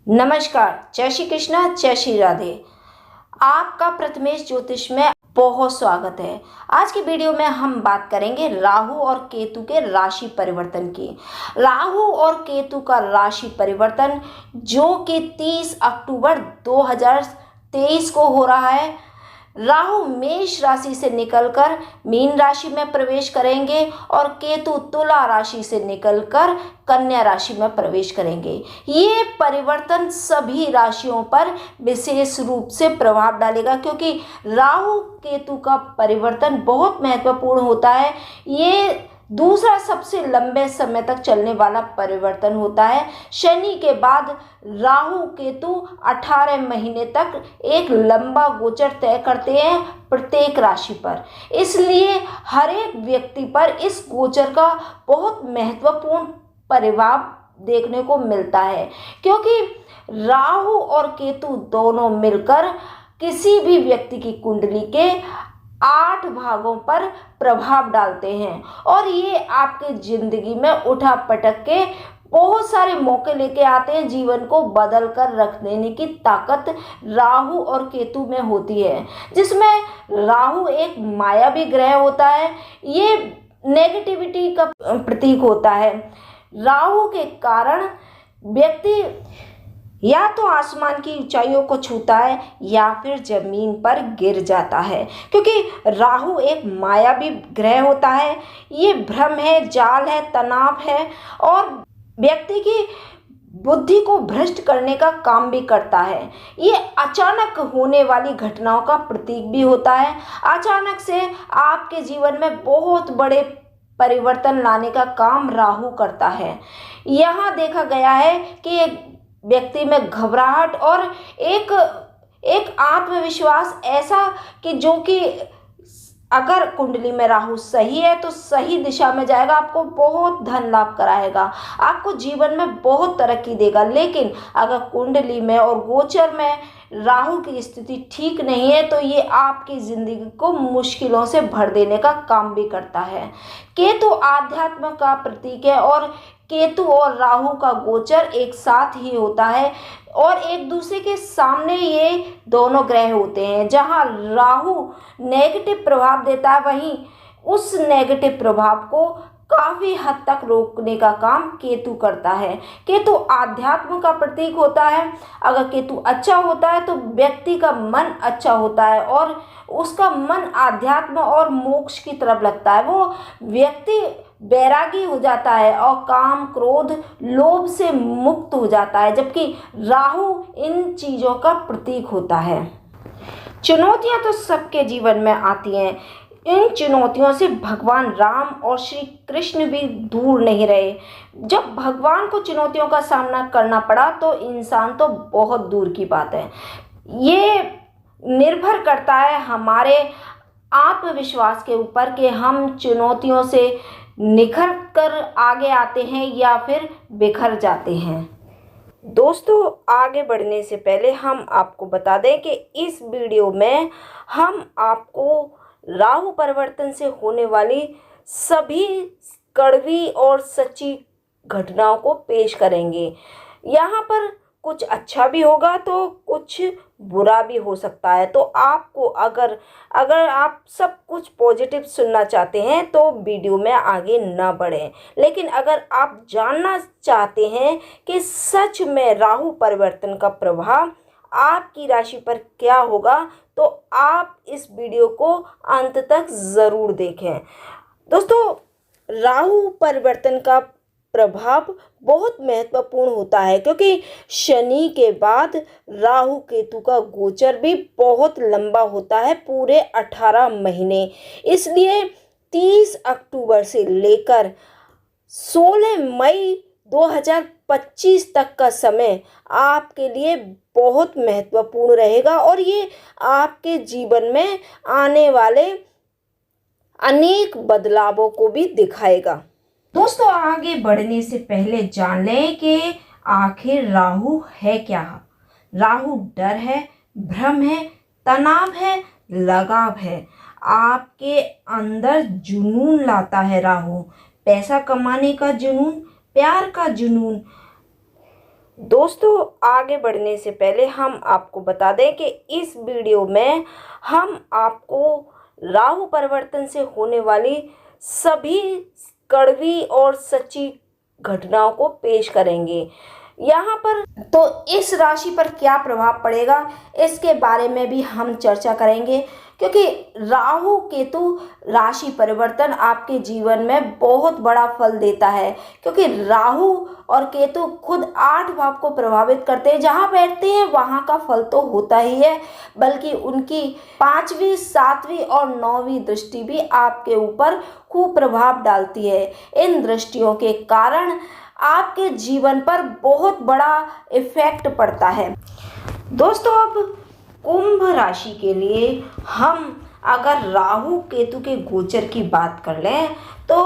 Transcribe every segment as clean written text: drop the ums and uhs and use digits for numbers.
नमस्कार, जय श्री कृष्णा, जय श्री राधे। आपका प्रथमेश ज्योतिष में बहुत स्वागत है। आज की वीडियो में हम बात करेंगे राहु और केतु के राशि परिवर्तन की। राहु और केतु का राशि परिवर्तन जो कि 30 अक्टूबर 2023 को हो रहा है। राहु मेष राशि से निकलकर मीन राशि में प्रवेश करेंगे और केतु तुला राशि से निकलकर कन्या राशि में प्रवेश करेंगे। ये परिवर्तन सभी राशियों पर विशेष रूप से प्रभाव डालेगा, क्योंकि राहु केतु का परिवर्तन बहुत महत्वपूर्ण होता है। ये दूसरा सबसे लंबे समय तक चलने वाला परिवर्तन होता है। शनि के बाद राहु केतु 18 महीने तक एक लंबा गोचर तय करते हैं प्रत्येक राशि पर। इसलिए हर एक व्यक्ति पर इस गोचर का बहुत महत्वपूर्ण प्रभाव देखने को मिलता है, क्योंकि राहु और केतु दोनों मिलकर किसी भी व्यक्ति की कुंडली के 8 भागों पर प्रभाव डालते हैं और ये आपके जिंदगी में उठा पटक के बहुत सारे मौके लेके आते हैं। जीवन को बदल कर रख देने की ताकत राहु और केतु में होती है, जिसमें राहु एक मायावी ग्रह होता है। ये नेगेटिविटी का प्रतीक होता है। राहु के कारण व्यक्ति या तो आसमान की ऊंचाइयों को छूता है या फिर जमीन पर गिर जाता है, क्योंकि राहु एक मायावी ग्रह होता है। ये भ्रम है, जाल है, तनाव है और व्यक्ति की बुद्धि को भ्रष्ट करने का काम भी करता है। ये अचानक होने वाली घटनाओं का प्रतीक भी होता है। अचानक से आपके जीवन में बहुत बड़े परिवर्तन लाने का काम राहु करता है। यहाँ देखा गया है कि एक व्यक्ति में घबराहट और एक आत्मविश्वास ऐसा कि जो कि अगर कुंडली में राहु सही है तो सही दिशा में जाएगा, आपको बहुत धन लाभ कराएगा, आपको जीवन में बहुत तरक्की देगा। लेकिन अगर कुंडली में और गोचर में राहु की स्थिति ठीक नहीं है तो ये आपकी जिंदगी को मुश्किलों से भर देने का काम भी करता है। केतु आध्यात्म का प्रतीक है और केतु और राहु का गोचर एक साथ ही होता है और एक दूसरे के सामने ये दोनों ग्रह होते हैं। जहां राहु नेगेटिव प्रभाव देता है, वहीं उस नेगेटिव प्रभाव को काफी हद तक रोकने का काम केतु करता है। केतु आध्यात्म का प्रतीक होता है। अगर केतु अच्छा होता है तो व्यक्ति का मन अच्छा होता है और उसका मन आध्यात्म और मोक्ष की तरफ लगता है। वो व्यक्ति बैरागी हो जाता है और काम, क्रोध, लोभ से मुक्त हो जाता है, जबकि राहु इन चीज़ों का प्रतीक होता है। चुनौतियां तो सबके जीवन में आती हैं। इन चुनौतियों से भगवान राम और श्री कृष्ण भी दूर नहीं रहे। जब भगवान को चुनौतियों का सामना करना पड़ा तो इंसान तो बहुत दूर की बात है। ये निर्भर करता है हमारे आत्मविश्वास के ऊपर कि हम चुनौतियों से निखर कर आगे आते हैं या फिर बिखर जाते हैं। दोस्तों, आगे बढ़ने से पहले हम आपको बता दें कि इस वीडियो में हम आपको राहु परिवर्तन से होने वाली सभी कड़वी और सच्ची घटनाओं को पेश करेंगे। यहाँ पर कुछ अच्छा भी होगा तो कुछ बुरा भी हो सकता है। तो आपको अगर आप सब कुछ पॉजिटिव सुनना चाहते हैं तो वीडियो में आगे ना बढ़ें। लेकिन अगर आप जानना चाहते हैं कि सच में राहु परिवर्तन का प्रभाव आपकी राशि पर क्या होगा तो आप इस वीडियो को अंत तक ज़रूर देखें। दोस्तों, राहु परिवर्तन का प्रभाव बहुत महत्वपूर्ण होता है, क्योंकि शनि के बाद राहु केतु का गोचर भी बहुत लंबा होता है, पूरे 18 महीने। इसलिए 30 अक्टूबर से लेकर 16 मई 2025 तक का समय आपके लिए बहुत महत्वपूर्ण रहेगा और ये आपके जीवन में आने वाले अनेक बदलावों को भी दिखाएगा। दोस्तों, आगे बढ़ने से पहले जान लें कि आखिर राहु है क्या। राहु डर है, भ्रम है, तनाव है, लगाव है। आपके अंदर जुनून लाता है राहु, पैसा कमाने का जुनून, प्यार का जुनून, दोस्तों, आगे बढ़ने से पहले हम आपको बता दें कि इस वीडियो में हम आपको राहु परिवर्तन से होने वाली सभी कड़वी और सच्ची घटनाओं को पेश करेंगे। यहाँ पर तो इस राशि पर क्या प्रभाव पड़ेगा इसके बारे में भी हम चर्चा करेंगे, क्योंकि राहु केतु राशि परिवर्तन आपके जीवन में बहुत बड़ा फल देता है। क्योंकि राहु और केतु खुद 8 भाव को प्रभावित करते हैं, जहाँ बैठते हैं वहाँ का फल तो होता ही है, बल्कि उनकी 5वीं 7वीं और 9वीं दृष्टि भी आपके ऊपर खूब प्रभाव डालती है। इन दृष्टियों के कारण आपके जीवन पर बहुत बड़ा इफेक्ट पड़ता है। दोस्तों, अब कुंभ राशि के लिए हम अगर राहु केतु के गोचर की बात कर लें तो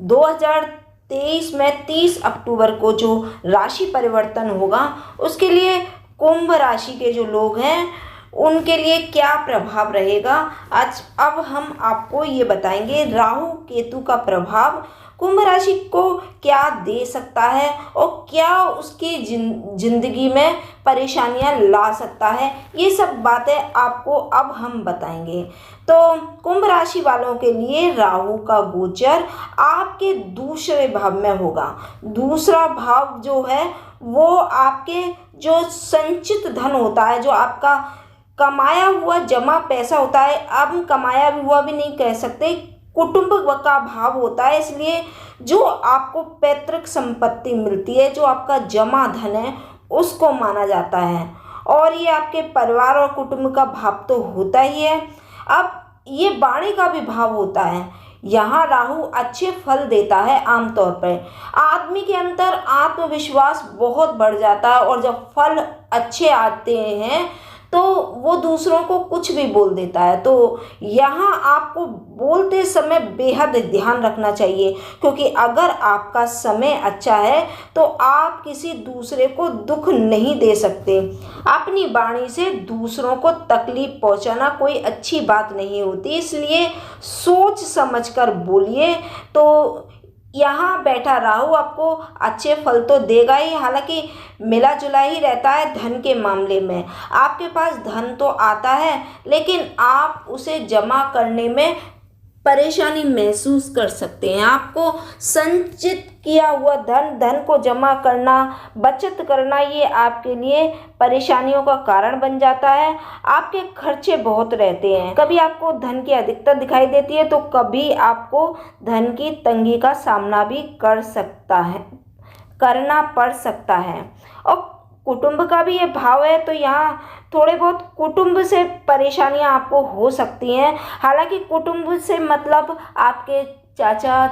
2023 में 30 अक्टूबर को जो राशि परिवर्तन होगा उसके लिए कुंभ राशि के जो लोग हैं उनके लिए क्या प्रभाव रहेगा, आज अब हम आपको ये बताएंगे। राहु केतु का प्रभाव कुंभ राशि को क्या दे सकता है और क्या उसकी जिंदगी में परेशानियां ला सकता है, ये सब बातें आपको अब हम बताएंगे। तो कुंभ राशि वालों के लिए राहु का गोचर आपके दूसरे भाव में होगा। दूसरा भाव जो है वो आपके जो संचित धन होता है, जो आपका कमाया हुआ जमा पैसा होता है, अब कमाया हुआ भी नहीं कह सकते, कुटुंब का भाव होता है। इसलिए जो आपको पैतृक संपत्ति मिलती है, जो आपका जमा धन है, उसको माना जाता है। और ये आपके परिवार और कुटुंब का भाव तो होता ही है। अब ये वाणी का भी भाव होता है। यहाँ राहु अच्छे फल देता है। आमतौर पर आदमी के अंदर आत्मविश्वास बहुत बढ़ जाता है और जब फल अच्छे आते हैं तो वो दूसरों को कुछ भी बोल देता है। तो यहाँ आपको बोलते समय बेहद ध्यान रखना चाहिए, क्योंकि अगर आपका समय अच्छा है तो आप किसी दूसरे को दुख नहीं दे सकते। अपनी वाणी से दूसरों को तकलीफ पहुँचाना कोई अच्छी बात नहीं होती, इसलिए सोच समझकर बोलिए। तो यहाँ बैठा राहु आपको अच्छे फल तो देगा ही, हालांकि मिला जुला ही रहता है धन के मामले में। आपके पास धन तो आता है, लेकिन आप उसे जमा करने में परेशानी महसूस कर सकते हैं। आपको संचित किया हुआ धन को जमा करना, बचत करना, ये आपके लिए परेशानियों का कारण बन जाता है। आपके खर्चे बहुत रहते हैं, कभी आपको धन की अधिकता दिखाई देती है तो कभी आपको धन की तंगी का सामना भी करना पड़ सकता है। और कुटुंब का भी ये भाव है, तो यहाँ थोड़े बहुत कुटुंब से परेशानियाँ आपको हो सकती हैं। हालांकि कुटुंब से मतलब आपके चाचा,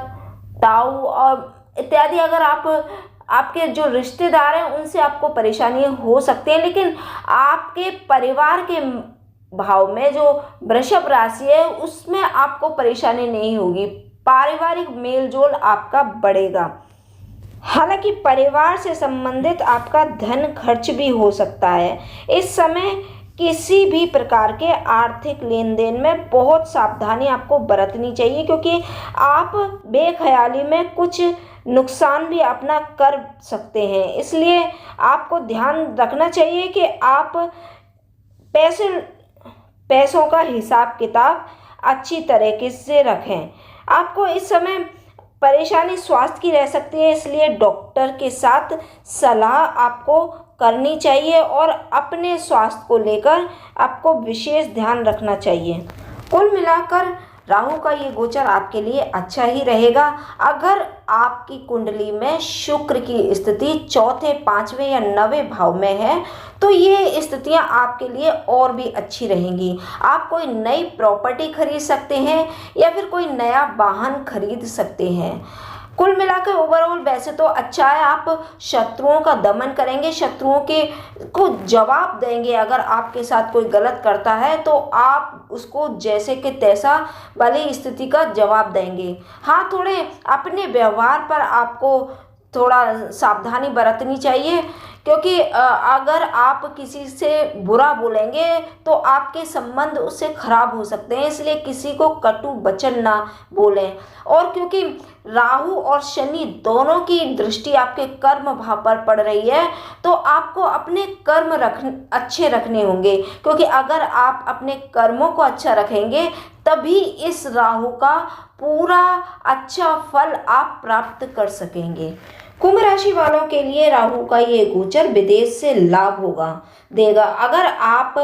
ताऊ और इत्यादि, अगर आपके जो रिश्तेदार हैं उनसे आपको परेशानियाँ हो सकती हैं, लेकिन आपके परिवार के भाव में जो वृषभ राशि है उसमें आपको परेशानी नहीं होगी। पारिवारिक मेलजोल आपका बढ़ेगा। हालांकि परिवार से संबंधित आपका धन खर्च भी हो सकता है। इस समय किसी भी प्रकार के आर्थिक लेन देन में बहुत सावधानी आपको बरतनी चाहिए, क्योंकि आप बेख्याली में कुछ नुकसान भी अपना कर सकते हैं। इसलिए आपको ध्यान रखना चाहिए कि आप पैसों का हिसाब किताब अच्छी तरीके से रखें। आपको इस समय परेशानी स्वास्थ्य की रह सकती है, इसलिए डॉक्टर के साथ सलाह आपको करनी चाहिए और अपने स्वास्थ्य को लेकर आपको विशेष ध्यान रखना चाहिए। कुल मिलाकर राहु का ये गोचर आपके लिए अच्छा ही रहेगा। अगर आपकी कुंडली में शुक्र की स्थिति चौथे, 5वें या 9वें भाव में है तो ये स्थितियां आपके लिए और भी अच्छी रहेंगी। आप कोई नई प्रॉपर्टी खरीद सकते हैं या फिर कोई नया वाहन खरीद सकते हैं। कुल मिलाकर ओवरऑल वैसे तो अच्छा है। आप शत्रुओं का दमन करेंगे, शत्रुओं को जवाब देंगे। अगर आपके साथ कोई गलत करता है तो आप उसको जैसे कि तैसा वाली स्थिति का जवाब देंगे। हाँ, थोड़े अपने व्यवहार पर आपको थोड़ा सावधानी बरतनी चाहिए, क्योंकि अगर आप किसी से बुरा बोलेंगे तो आपके संबंध उससे खराब हो सकते हैं, इसलिए किसी को कटु वचन ना बोलें। और क्योंकि राहु और शनि दोनों की दृष्टि आपके कर्म भाव पर पड़ रही है, तो आपको अपने कर्म अच्छे रखने होंगे, क्योंकि अगर आप अपने कर्मों को अच्छा रखेंगे तभी इस राहु का पूरा अच्छा फल आप प्राप्त कर सकेंगे। कुंभ राशि वालों के लिए राहु का ये गोचर विदेश से लाभ देगा। अगर आप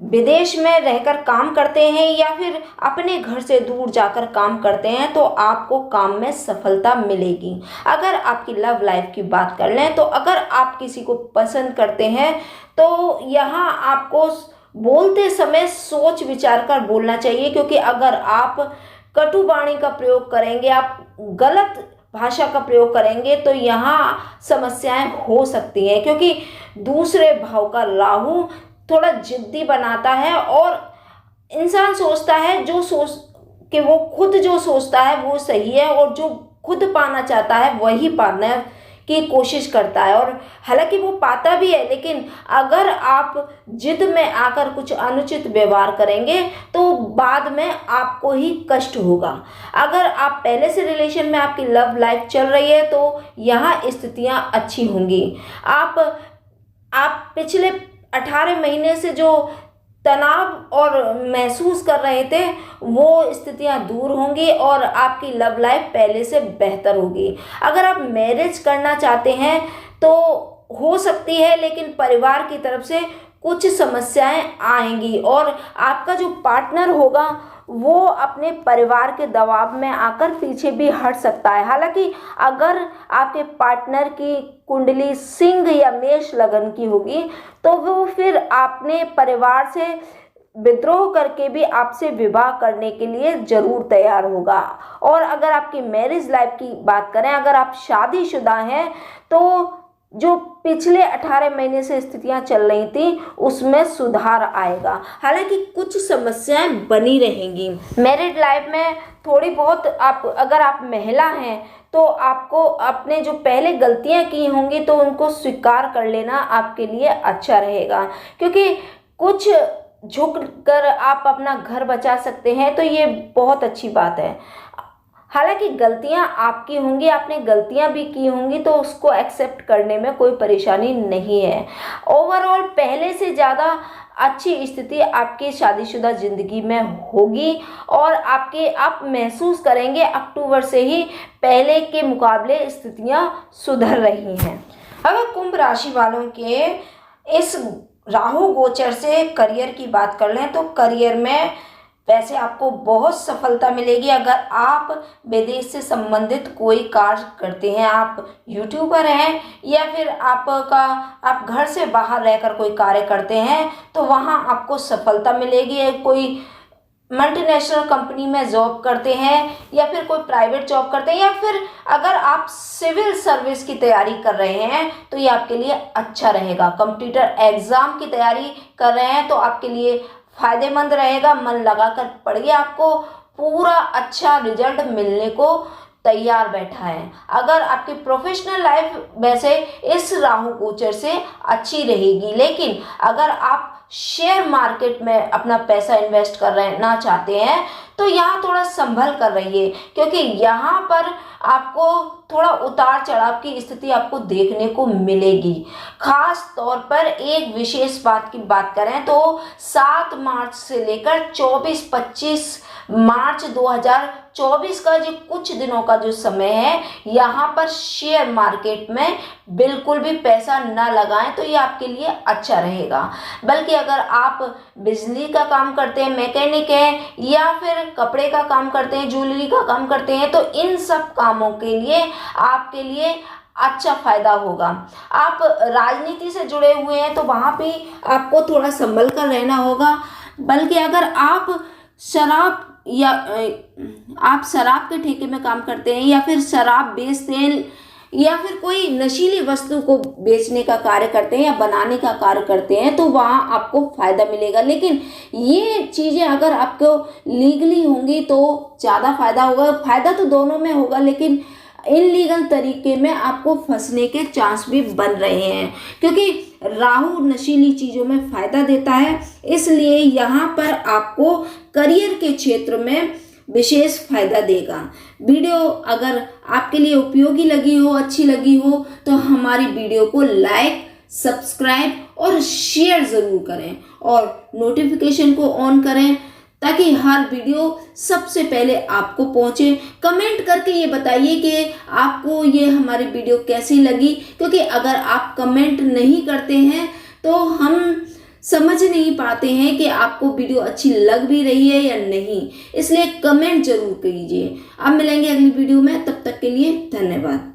विदेश में रहकर काम करते हैं या फिर अपने घर से दूर जाकर काम करते हैं तो आपको काम में सफलता मिलेगी। अगर आपकी लव लाइफ की बात कर लें तो अगर आप किसी को पसंद करते हैं तो यहाँ आपको बोलते समय सोच विचार कर बोलना चाहिए, क्योंकि अगर आप कटु वाणी का प्रयोग करेंगे, आप गलत भाषा का प्रयोग करेंगे तो यहाँ समस्याएं हो सकती हैं, क्योंकि दूसरे भाव का राहु थोड़ा जिद्दी बनाता है और इंसान सोचता है कि वो खुद जो सोचता है वो सही है और जो खुद पाना चाहता है वही पाने की कोशिश करता है, और हालांकि वो पाता भी है। लेकिन अगर आप जिद में आकर कुछ अनुचित व्यवहार करेंगे तो बाद में आपको ही कष्ट होगा। अगर आप पहले से रिलेशन में आपकी लव लाइफ चल रही है तो यहाँ स्थितियाँ अच्छी होंगी। आप पिछले 18 महीने से जो तनाव और महसूस कर रहे थे वो स्थितियां दूर होंगी और आपकी लव लाइफ पहले से बेहतर होगी। अगर आप मैरिज करना चाहते हैं तो हो सकती है, लेकिन परिवार की तरफ से कुछ समस्याएं आएंगी और आपका जो पार्टनर होगा वो अपने परिवार के दबाव में आकर पीछे भी हट सकता है। हालांकि अगर आपके पार्टनर की कुंडली सिंह या मेष लगन की होगी तो वो फिर अपने परिवार से विद्रोह करके भी आपसे विवाह करने के लिए जरूर तैयार होगा। और अगर आपकी मैरिज लाइफ की बात करें, अगर आप शादीशुदा हैं तो जो पिछले 18 महीने से स्थितियां चल रही थी उसमें सुधार आएगा। हालांकि कुछ समस्याएं बनी रहेंगी मैरिड लाइफ में थोड़ी बहुत। अगर आप महिला हैं तो आपको अपने जो पहले गलतियां की होंगी तो उनको स्वीकार कर लेना आपके लिए अच्छा रहेगा, क्योंकि कुछ झुक कर आप अपना घर बचा सकते हैं तो ये बहुत अच्छी बात है। हालांकि गलतियां आपकी होंगी, आपने गलतियां भी की होंगी तो उसको एक्सेप्ट करने में कोई परेशानी नहीं है। ओवरऑल पहले से ज़्यादा अच्छी स्थिति आपकी शादीशुदा ज़िंदगी में होगी और आप महसूस करेंगे अक्टूबर से ही पहले के मुकाबले स्थितियां सुधर रही हैं। अगर कुंभ राशि वालों के इस राहु गोचर से करियर की बात कर लें तो करियर में वैसे आपको बहुत सफलता मिलेगी। अगर आप विदेश से संबंधित कोई कार्य करते हैं, आप यूट्यूबर हैं या फिर आप घर से बाहर रहकर कोई कार्य करते हैं तो वहाँ आपको सफलता मिलेगी। कोई मल्टीनेशनल कंपनी में जॉब करते हैं या फिर कोई प्राइवेट जॉब करते हैं या फिर अगर आप सिविल सर्विस की तैयारी कर रहे हैं तो ये आपके लिए अच्छा रहेगा। कंप्यूटर एग्ज़ाम की तैयारी कर रहे हैं तो आपके लिए फायदेमंद रहेगा। मन लगाकर पढ़िए, आपको पूरा अच्छा रिजल्ट मिलने को तैयार बैठा है। अगर आपकी प्रोफेशनल लाइफ वैसे इस राहु गोचर से अच्छी रहेगी, लेकिन अगर आप शेयर मार्केट में अपना पैसा इन्वेस्ट करना चाहते हैं तो यहाँ थोड़ा संभल कर रहिए, क्योंकि यहाँ पर आपको थोड़ा उतार चढ़ाव की स्थिति आपको देखने को मिलेगी। खास तौर पर एक विशेष बात की बात करें तो 7 मार्च से लेकर 24-25 मार्च 2024 का जो कुछ दिनों का जो समय है यहाँ पर शेयर मार्केट में बिल्कुल भी पैसा ना लगाएं तो ये आपके लिए अच्छा रहेगा। बल्कि अगर आप बिजली का काम करते हैं, मैकेनिक हैं या फिर कपड़े का काम करते हैं, ज्वेलरी का काम करते हैं तो इन सब कामों के लिए आपके लिए अच्छा फायदा होगा। आप राजनीति से जुड़े हुए हैं तो वहाँ भी आपको थोड़ा संभल कर रहना होगा। बल्कि अगर आप शराब के ठेके में काम करते हैं या फिर शराब बेचते हैं या फिर कोई नशीली वस्तु को बेचने का कार्य करते हैं या बनाने का कार्य करते हैं तो वहाँ आपको फ़ायदा मिलेगा। लेकिन ये चीज़ें अगर आपको लीगली होंगी तो ज़्यादा फ़ायदा होगा। फ़ायदा तो दोनों में होगा, लेकिन इनलीगल तरीके में आपको फंसने के चांस भी बन रहे हैं, क्योंकि राहु नशीली चीज़ों में फ़ायदा देता है। इसलिए यहाँ पर आपको करियर के क्षेत्र में विशेष फायदा देगा। वीडियो अगर आपके लिए उपयोगी लगी हो, अच्छी लगी हो, तो हमारी वीडियो को लाइक, सब्सक्राइब और शेयर ज़रूर करें और नोटिफिकेशन को ऑन करें ताकि हर वीडियो सबसे पहले आपको पहुंचे। कमेंट करके ये बताइए कि आपको ये हमारी वीडियो कैसी लगी, क्योंकि अगर आप कमेंट नहीं करते हैं तो हम समझ नहीं पाते हैं कि आपको वीडियो अच्छी लग भी रही है या नहीं। इसलिए कमेंट जरूर कीजिए। अब मिलेंगे अगली वीडियो में, तब तक के लिए धन्यवाद।